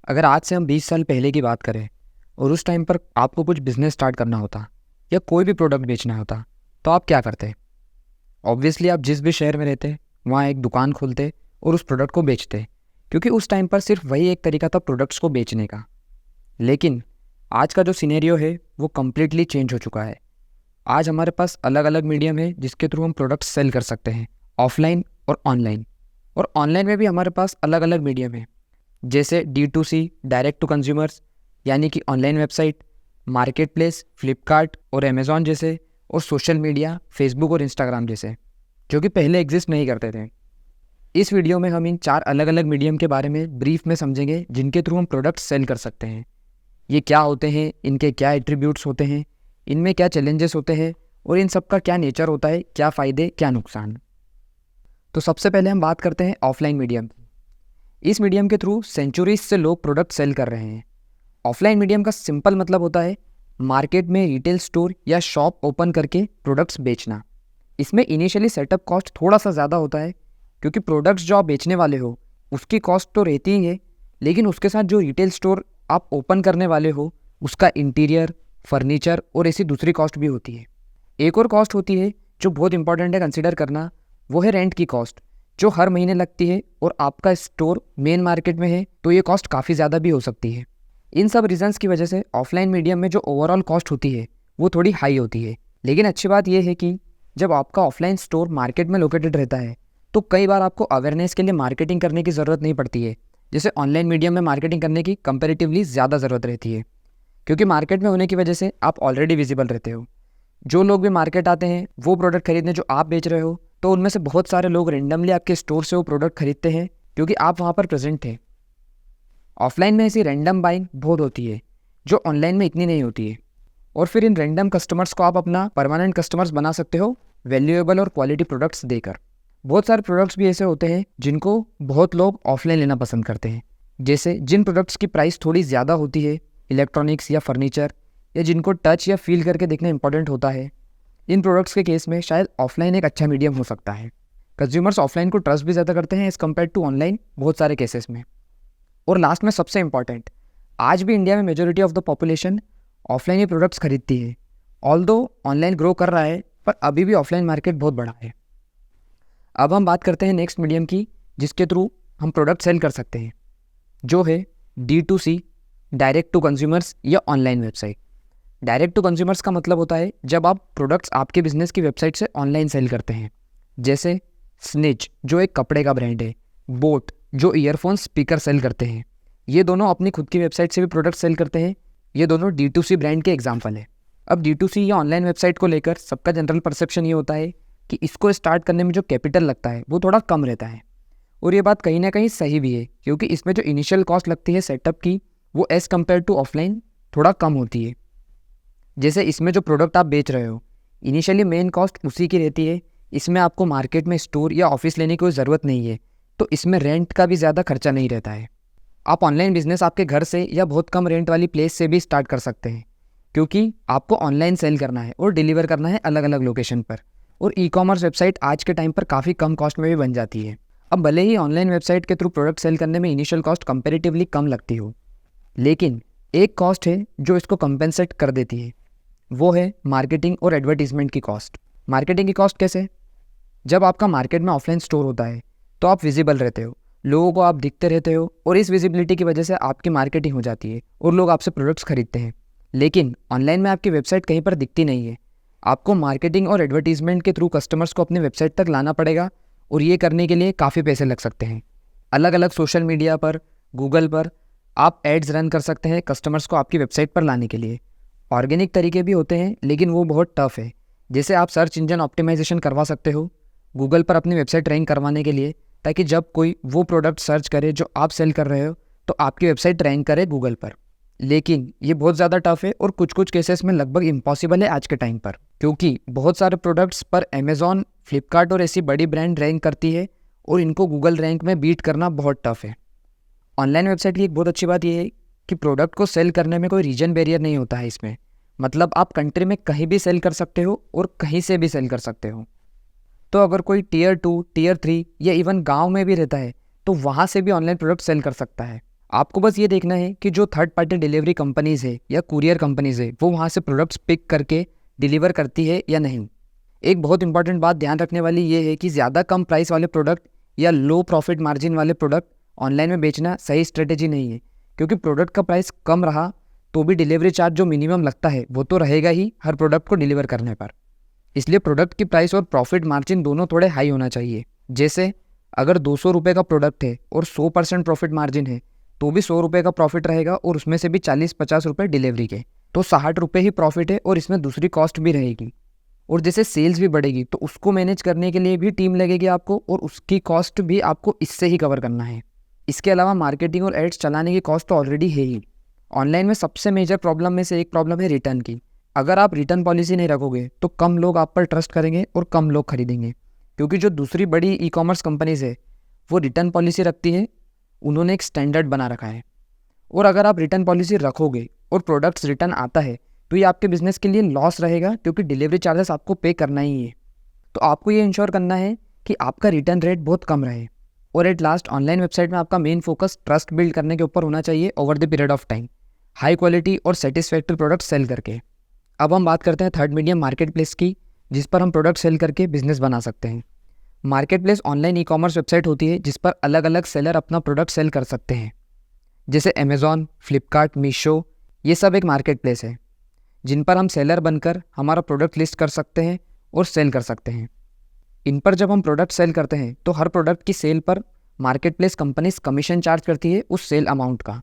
अगर आज से हम 20 साल पहले की बात करें और उस टाइम पर आपको कुछ बिजनेस स्टार्ट करना होता या कोई भी प्रोडक्ट बेचना होता तो आप क्या करते? ऑब्वियसली आप जिस भी शहर में रहते वहाँ एक दुकान खोलते और उस प्रोडक्ट को बेचते, क्योंकि उस टाइम पर सिर्फ वही एक तरीका था प्रोडक्ट्स को बेचने का। लेकिन आज का जो सिनेरियो है वो कम्प्लीटली चेंज हो चुका है। आज हमारे पास अलग अलग मीडियम है जिसके थ्रू हम प्रोडक्ट्स सेल कर सकते हैं, ऑफलाइन और ऑनलाइन। और ऑनलाइन में भी हमारे पास अलग अलग मीडियम है, जैसे D2C डायरेक्ट टू कंज्यूमर्स, यानी कि online website, market place, Flipkart और अमेज़ॉन जैसे, और सोशल मीडिया, फेसबुक और इंस्टाग्राम जैसे, जो कि पहले एग्जिस्ट नहीं करते थे। इस वीडियो में हम इन 4 अलग अलग मीडियम के बारे में ब्रीफ में समझेंगे जिनके थ्रू हम प्रोडक्ट्स सेल कर सकते हैं। ये क्या होते हैं, इनके क्या एट्रीब्यूट्स होते हैं, इनमें क्या चैलेंजेस होते हैं और इन सब का क्या नेचर होता है, क्या फ़ायदे क्या नुकसान। तो सबसे पहले हम बात करते हैं ऑफलाइन मीडियम की। इस मीडियम के थ्रू सेंचुरीज से लोग प्रोडक्ट सेल कर रहे हैं। ऑफलाइन मीडियम का सिंपल मतलब होता है मार्केट में रिटेल स्टोर या शॉप ओपन करके प्रोडक्ट्स बेचना। इसमें इनिशियली सेटअप कॉस्ट थोड़ा सा ज़्यादा होता है, क्योंकि प्रोडक्ट्स जो आप बेचने वाले हो उसकी कॉस्ट तो रहती ही है, लेकिन उसके साथ जो रिटेल स्टोर आप ओपन करने वाले हो उसका इंटीरियर, फर्नीचर और ऐसी दूसरी कॉस्ट भी होती है। एक और कॉस्ट होती है जो बहुत इंपॉर्टेंट है कंसिडर करना, वो है रेंट की कॉस्ट, जो हर महीने लगती है। और आपका स्टोर मेन मार्केट में है तो ये कॉस्ट काफ़ी ज़्यादा भी हो सकती है। इन सब रीजंस की वजह से ऑफलाइन मीडियम में जो ओवरऑल कॉस्ट होती है वो थोड़ी हाई होती है। लेकिन अच्छी बात यह है कि जब आपका ऑफलाइन स्टोर मार्केट में लोकेटेड रहता है तो कई बार आपको अवेयरनेस के लिए मार्केटिंग करने की ज़रूरत नहीं पड़ती है, जैसे ऑनलाइन मीडियम में मार्केटिंग करने की कंपेरेटिवली ज़्यादा ज़रूरत रहती है, क्योंकि मार्केट में होने की वजह से आप ऑलरेडी विजिबल रहते हो। जो लोग भी मार्केट आते हैं वो प्रोडक्ट खरीदने जो आप बेच रहे हो, तो उनमें से बहुत सारे लोग रेंडमली आपके स्टोर से वो प्रोडक्ट खरीदते हैं क्योंकि आप वहाँ पर प्रेजेंट हैं। ऑफलाइन में ऐसी रैंडम बाइंग बहुत होती है जो ऑनलाइन में इतनी नहीं होती है, और फिर इन रैंडम कस्टमर्स को आप अपना परमानेंट कस्टमर्स बना सकते हो वैल्यूएबल और क्वालिटी प्रोडक्ट्स देकर। बहुत सारे प्रोडक्ट्स भी ऐसे होते हैं जिनको बहुत लोग ऑफलाइन लेना पसंद करते हैं, जैसे जिन प्रोडक्ट्स की प्राइस थोड़ी ज़्यादा होती है, इलेक्ट्रॉनिक्स या फर्नीचर, या जिनको टच या फील करके देखना इंपॉर्टेंट होता है। इन प्रोडक्ट्स के केस में शायद ऑफलाइन एक अच्छा मीडियम हो सकता है। कंज्यूमर्स ऑफलाइन को ट्रस्ट भी ज़्यादा करते हैं एज़ कम्पेयर टू ऑनलाइन बहुत सारे केसेस में। और लास्ट में सबसे इंपॉर्टेंट, आज भी इंडिया में majority of the population offline he products खरीदती है। ऑल्दो ऑनलाइन ग्रो कर रहा है, पर अभी भी ऑफलाइन मार्केट बहुत बड़ा है। अब हम बात करते हैं नेक्स्ट मीडियम की जिसके थ्रू हम प्रोडक्ट सेल कर सकते हैं, जो है D2C डायरेक्ट टू कंज्यूमर्स या online website. Direct to consumers का मतलब होता है जब आप प्रोडक्ट्स आपके बिजनेस की वेबसाइट से ऑनलाइन सेल करते हैं, जैसे स्निच जो एक कपड़े का ब्रांड है, बोट जो ईयरफोन स्पीकर सेल करते हैं। ये दोनों अपनी खुद की वेबसाइट से भी प्रोडक्ट सेल करते हैं। ये दोनों D2C ब्रांड के एग्जाम्पल है। अब D2C या ऑनलाइन वेबसाइट को लेकर सबका जनरल परसेप्शन ये होता है कि इसको स्टार्ट करने में जो कैपिटल लगता है वो थोड़ा कम रहता है, और ये बात कहीं ना कहीं सही भी है, क्योंकि इसमें जो इनिशियल कॉस्ट लगती है सेटअप की वो एज़ कम्पेयर टू ऑफलाइन थोड़ा कम होती है। जैसे इसमें जो प्रोडक्ट आप बेच रहे हो इनिशियली मेन कॉस्ट उसी की रहती है, इसमें आपको मार्केट में स्टोर या ऑफिस लेने की कोई ज़रूरत नहीं है, तो इसमें रेंट का भी ज़्यादा खर्चा नहीं रहता है। आप ऑनलाइन बिजनेस आपके घर से या बहुत कम रेंट वाली प्लेस से भी स्टार्ट कर सकते हैं, क्योंकि आपको ऑनलाइन सेल करना है और डिलीवर करना है अलग अलग लोकेशन पर। और ई-कॉमर्स वेबसाइट आज के टाइम पर काफ़ी कम कॉस्ट में भी बन जाती है। अब भले ही ऑनलाइन वेबसाइट के थ्रू प्रोडक्ट सेल करने में इनिशियल कॉस्ट कंपेरेटिवली कम लगती हो, लेकिन एक कॉस्ट है जो इसको कंपेंसेट कर देती है, वो है मार्केटिंग और एडवर्टीजमेंट की कॉस्ट। मार्केटिंग की कॉस्ट कैसे? जब आपका मार्केट में ऑफलाइन स्टोर होता है तो आप विजिबल रहते हो, लोगों को आप दिखते रहते हो, और इस विजिबिलिटी की वजह से आपकी मार्केटिंग हो जाती है और लोग आपसे प्रोडक्ट्स खरीदते हैं। लेकिन ऑनलाइन में आपकी वेबसाइट कहीं पर दिखती नहीं है। आपको मार्केटिंग और एडवर्टीजमेंट के थ्रू कस्टमर्स को अपने वेबसाइट तक लाना पड़ेगा, और ये करने के लिए काफ़ी पैसे लग सकते हैं। अलग अलग सोशल मीडिया पर, गूगल पर आप एड्स रन कर सकते हैं कस्टमर्स को आपकी वेबसाइट पर लाने के लिए। ऑर्गेनिक तरीके भी होते हैं, लेकिन वो बहुत टफ है। जैसे आप सर्च इंजन ऑप्टिमाइजेशन करवा सकते हो गूगल पर अपनी वेबसाइट रैंक करवाने के लिए, ताकि जब कोई वो प्रोडक्ट सर्च करे जो आप सेल कर रहे हो तो आपकी वेबसाइट रैंक करे गूगल पर। लेकिन ये बहुत ज़्यादा टफ है और कुछ कुछ केसेस में लगभग इम्पॉसिबल है आज के टाइम पर, क्योंकि बहुत सारे प्रोडक्ट्स पर अमेज़ॉन, फ्लिपकार्ट और ऐसी बड़ी ब्रांड रैंक करती है, और इनको गूगल रैंक में बीट करना बहुत टफ है। ऑनलाइन वेबसाइट की एक बहुत अच्छी बात यह है कि प्रोडक्ट को सेल करने में कोई रीजन बैरियर नहीं होता है इसमें। मतलब आप कंट्री में कहीं भी सेल कर सकते हो और कहीं से भी सेल कर सकते हो। तो अगर कोई Tier 2, Tier 3 या इवन गांव में भी रहता है तो वहाँ से भी ऑनलाइन प्रोडक्ट सेल कर सकता है। आपको बस ये देखना है कि जो थर्ड पार्टी डिलीवरी कंपनीज़ है या कुरियर कंपनीज़ है वो वहाँ से प्रोडक्ट्स पिक करके डिलीवर करती है या नहीं। एक बहुत इंपॉर्टेंट बात ध्यान रखने वाली ये है कि ज़्यादा कम प्राइस वाले प्रोडक्ट या लो प्रॉफिट मार्जिन वाले प्रोडक्ट ऑनलाइन में बेचना सही स्ट्रेटेजी नहीं है, क्योंकि प्रोडक्ट का प्राइस कम रहा तो भी डिलीवरी चार्ज जो मिनिमम लगता है वो तो रहेगा ही हर प्रोडक्ट को डिलीवर करने पर। इसलिए प्रोडक्ट की प्राइस और प्रॉफिट मार्जिन दोनों थोड़े हाई होना चाहिए। जैसे अगर 200 रुपये का प्रोडक्ट है और 100% प्रॉफिट मार्जिन है तो भी 100 रुपये का प्रॉफिट रहेगा और उसमें से भी 40-50 रुपये डिलीवरी के, तो 60 रुपये ही प्रॉफिट है और इसमें दूसरी कॉस्ट भी रहेगी। और जैसे सेल्स भी बढ़ेगी तो उसको मैनेज करने के लिए भी टीम लगेगी आपको और उसकी कॉस्ट भी आपको इससे ही कवर करना है। इसके अलावा मार्केटिंग और एड्स चलाने की कॉस्ट तो ऑलरेडी है ही। ऑनलाइन में सबसे मेजर प्रॉब्लम में से एक प्रॉब्लम है रिटर्न की। अगर आप रिटर्न पॉलिसी नहीं रखोगे तो कम लोग आप पर ट्रस्ट करेंगे और कम लोग खरीदेंगे, क्योंकि जो दूसरी बड़ी ई कॉमर्स कंपनीज है वो रिटर्न पॉलिसी रखती है, उन्होंने एक स्टैंडर्ड बना रखा है। और अगर आप रिटर्न पॉलिसी रखोगे और प्रोडक्ट्स रिटर्न आता है तो ये आपके बिजनेस के लिए लॉस रहेगा, क्योंकि डिलीवरी चार्जेस आपको पे करना ही है। तो आपको ये इंश्योर करना है कि आपका रिटर्न रेट बहुत कम रहे। और एट लास्ट, ऑनलाइन वेबसाइट में आपका मेन फोकस ट्रस्ट बिल्ड करने के ऊपर होना चाहिए over the period of time, high quality और सेटिस्फैक्टरी प्रोडक्ट सेल करके। अब हम बात करते हैं थर्ड मीडियम मार्केट प्लेस की, जिस पर हम प्रोडक्ट सेल करके बिजनेस बना सकते हैं। Market place online e commerce website होती है जिस पर अलग अलग सेलर अपना प्रोडक्ट सेल कर सकते हैं। जैसे अमेज़ॉन, फ्लिपकार्ट, मीशो, ये सब एक मार्केट प्लेस है जिन पर हम सेलर बनकर हमारा प्रोडक्ट लिस्ट कर सकते हैं और सेल कर सकते हैं। इन पर जब हम प्रोडक्ट सेल करते हैं तो हर प्रोडक्ट की सेल पर market place companies commission charge करती है उस सेल अमाउंट का।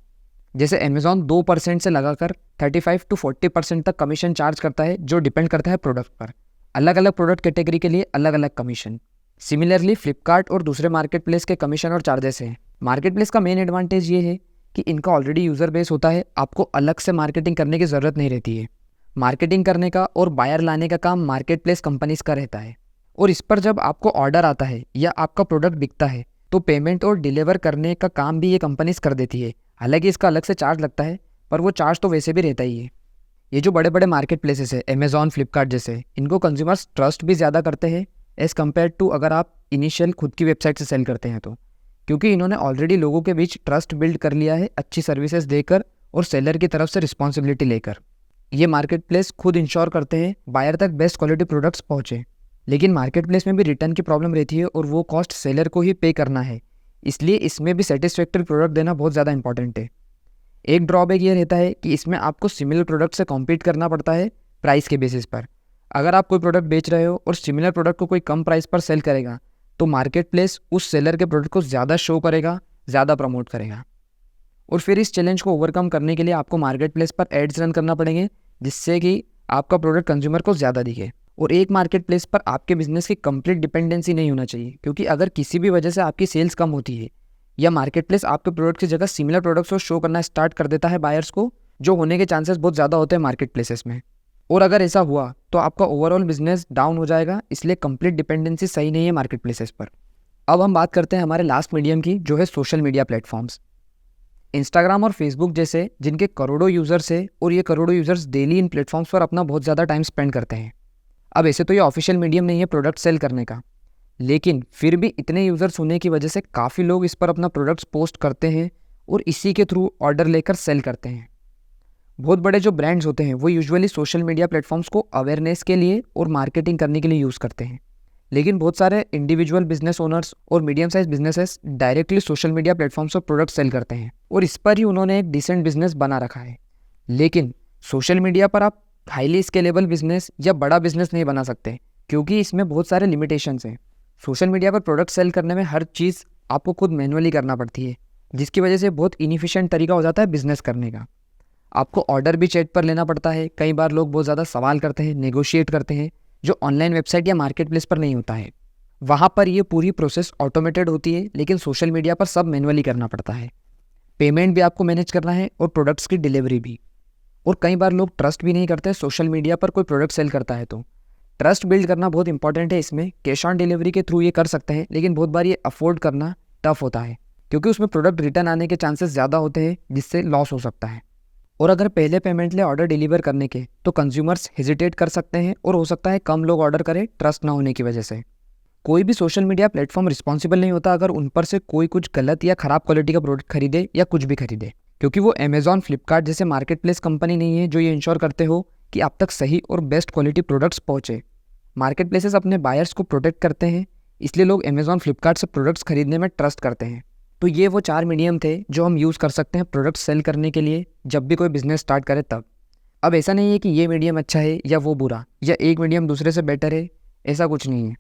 जैसे अमेज़ॉन 2% से लगाकर 35 to 40% तक कमीशन चार्ज करता है, जो डिपेंड करता है प्रोडक्ट पर। अलग अलग प्रोडक्ट कैटेगरी के लिए अलग अलग कमीशन। सिमिलरली फ्लिपकार्ट और दूसरे मार्केट प्लेस के कमीशन और चार्जेस हैं। मार्केट प्लेस का मेन एडवांटेज ये है कि इनका ऑलरेडी यूज़र बेस होता है, आपको अलग से मार्केटिंग करने की ज़रूरत नहीं रहती है। मार्केटिंग करने का और बायर लाने का काम मार्केट प्लेस कंपनीज का रहता है। और इस पर जब आपको ऑर्डर आता है या आपका प्रोडक्ट बिकता है तो पेमेंट और डिलीवर करने का काम भी ये कंपनीज कर देती है। हालांकि इसका अलग से चार्ज लगता है, पर वो चार्ज तो वैसे भी रहता ही है। ये जो बड़े बड़े मार्केट प्लेसेस है अमेज़ॉन, फ्लिपकार्ट जैसे, इनको कंज्यूमर्स ट्रस्ट भी ज़्यादा करते हैं एज़ कम्पेयर टू अगर आप इनिशियल खुद की वेबसाइट से सेल करते हैं तो, क्योंकि इन्होंने ऑलरेडी लोगों के बीच ट्रस्ट बिल्ड कर लिया है अच्छी सर्विसेज देकर और सेलर की तरफ से रिस्पॉन्सिबिलिटी लेकर। ये मार्केट प्लेस खुद इंश्योर करते हैं बायर तक बेस्ट क्वालिटी प्रोडक्ट्स पहुँचे। लेकिन मार्केट प्लेस में भी रिटर्न की प्रॉब्लम रहती है और वो कॉस्ट सेलर को ही पे करना है, इसलिए इसमें भी सेटिस्फैक्टरी प्रोडक्ट देना बहुत ज़्यादा इंपॉर्टेंट है। एक ड्रॉबैक ये रहता है कि इसमें आपको सिमिलर प्रोडक्ट से कॉम्पीट करना पड़ता है प्राइस के बेसिस पर। अगर आप कोई प्रोडक्ट बेच रहे हो और सिमिलर प्रोडक्ट को कोई कम प्राइस पर सेल करेगा तो मार्केट प्लेस उस सेलर के प्रोडक्ट को ज़्यादा शो करेगा, ज़्यादा प्रमोट करेगा। और फिर इस चैलेंज को ओवरकम करने के लिए आपको मार्केट प्लेस पर एड्स रन करना पड़ेंगे, जिससे कि आपका प्रोडक्ट कंज्यूमर को ज़्यादा दिखे। और एक मार्केट प्लेस पर आपके बिजनेस की कंप्लीट डिपेंडेंसी नहीं होना चाहिए, क्योंकि अगर किसी भी वजह से आपकी सेल्स कम होती है या मार्केट प्लेस आपके प्रोडक्ट की जगह सिमिलर प्रोडक्ट्स को शो करना स्टार्ट कर देता है बायर्स को, जो होने के चांसेस बहुत ज़्यादा होते हैं मार्केट प्लेसेस में। और अगर ऐसा हुआ तो आपका ओवरऑल बिजनेस डाउन हो जाएगा, इसलिए कंप्लीट डिपेंडेंसी सही नहीं है मार्केट प्लेसेस पर। अब हम बात करते हैं हमारे लास्ट मीडियम की, जो है सोशल मीडिया प्लेटफॉर्म्स। इंस्टाग्राम और फेसबुक जैसे, जिनके करोड़ों यूज़र्स है और ये करोड़ों यूज़र्स डेली इन प्लेटफॉर्म्स पर अपना बहुत ज़्यादा टाइम स्पेंड करते हैं। अब ऐसे तो ये ऑफिशियल मीडियम नहीं है प्रोडक्ट सेल करने का, लेकिन फिर भी इतने यूज़र्स होने की वजह से काफ़ी लोग इस पर अपना प्रोडक्ट्स पोस्ट करते हैं और इसी के थ्रू ऑर्डर लेकर सेल करते हैं। बहुत बड़े जो ब्रांड्स होते हैं वो यूजुअली सोशल मीडिया प्लेटफॉर्म्स को अवेयरनेस के लिए और मार्केटिंग करने के लिए यूज़ करते हैं, लेकिन बहुत सारे इंडिविजुअल बिजनेस ओनर्स और medium size businesses directly social media platforms पर प्रोडक्ट सेल करते हैं और इस पर ही उन्होंने एक डिसेंट बिजनेस बना रखा है। लेकिन सोशल मीडिया पर आप हाईली स्केलेबल बिजनेस या बड़ा बिजनेस नहीं बना सकते, क्योंकि इसमें बहुत सारे लिमिटेशंस हैं। सोशल मीडिया पर प्रोडक्ट सेल करने में हर चीज़ आपको खुद मैनुअली करना पड़ती है, जिसकी वजह से बहुत इनफिशिएंट तरीका हो जाता है बिजनेस करने का। आपको ऑर्डर भी चैट पर लेना पड़ता है, कई बार लोग बहुत ज़्यादा सवाल करते हैं, नेगोशिएट करते हैं, जो ऑनलाइन वेबसाइट या मार्केट प्लेस पर नहीं होता है। वहाँ पर ये पूरी प्रोसेस ऑटोमेटेड होती है, लेकिन सोशल मीडिया पर सब मैनुअली करना पड़ता है। पेमेंट भी आपको मैनेज करना है और प्रोडक्ट्स की डिलीवरी भी। और कई बार लोग ट्रस्ट भी नहीं करते सोशल मीडिया पर कोई प्रोडक्ट सेल करता है तो ट्रस्ट बिल्ड करना बहुत इंपॉर्टेंट है। इसमें कैश ऑन डिलीवरी के थ्रू ये कर सकते हैं, लेकिन बहुत बार ये अफोर्ड करना टफ होता है, क्योंकि उसमें प्रोडक्ट रिटर्न आने के चांसेस ज़्यादा होते हैं, जिससे लॉस हो सकता है। और अगर पहले पेमेंट ले ऑर्डर डिलीवर करने के तो कंज्यूमर्स हेजिटेट कर सकते हैं और हो सकता है कम लोग ऑर्डर करें ट्रस्ट ना होने की वजह से। कोई भी सोशल मीडिया प्लेटफॉर्म रिस्पॉन्सिबल नहीं होता अगर उन पर से कोई कुछ गलत या ख़राब क्वालिटी का प्रोडक्ट खरीदे या कुछ भी खरीदे, क्योंकि वो अमेजॉन, फ्लिपकार्ट जैसे मार्केट प्लेस कंपनी नहीं है जो ये इंश्योर करते हो कि आप तक सही और बेस्ट क्वालिटी प्रोडक्ट्स पहुँचे। मार्केट प्लेसेस अपने बायर्स को प्रोटेक्ट करते हैं, इसलिए लोग अमेजॉन, फ्लिपकार्ट से प्रोडक्ट्स खरीदने में ट्रस्ट करते हैं। तो ये वो 4 मीडियम थे जो हम यूज़ कर सकते हैं प्रोडक्ट सेल करने के लिए जब भी कोई बिजनेस स्टार्ट करे तब। अब ऐसा नहीं है कि ये मीडियम अच्छा है या वो बुरा, या एक मीडियम दूसरे से बेटर है, ऐसा कुछ नहीं है।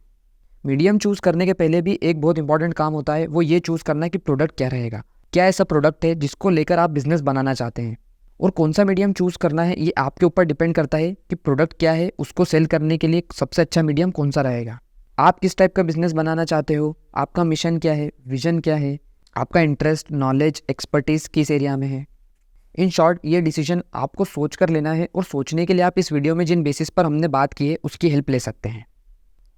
मीडियम चूज़ करने के पहले भी एक बहुत इंपॉर्टेंट काम होता है, वो ये चूज़ करना है कि प्रोडक्ट क्या रहेगा, क्या ऐसा प्रोडक्ट है जिसको लेकर आप बिजनेस बनाना चाहते हैं। और कौन सा मीडियम चूज़ करना है ये आपके ऊपर डिपेंड करता है कि प्रोडक्ट क्या है, उसको सेल करने के लिए सबसे अच्छा मीडियम कौन सा रहेगा। आप किस टाइप का बिजनेस बनाना चाहते हो, आपका मिशन क्या है, विजन क्या है, आपका इंटरेस्ट, नॉलेज, एक्सपर्टीज़ किस एरिया में है। इन शॉर्ट, ये डिसीजन आपको सोच कर लेना है, और सोचने के लिए आप इस वीडियो में जिन बेसिस पर हमने बात की है उसकी हेल्प ले सकते हैं।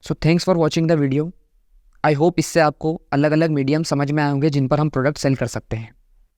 So thanks for watching the video. I hope इससे आपको अलग अलग मीडियम समझ में आए होंगे जिन पर हम प्रोडक्ट सेल कर सकते हैं।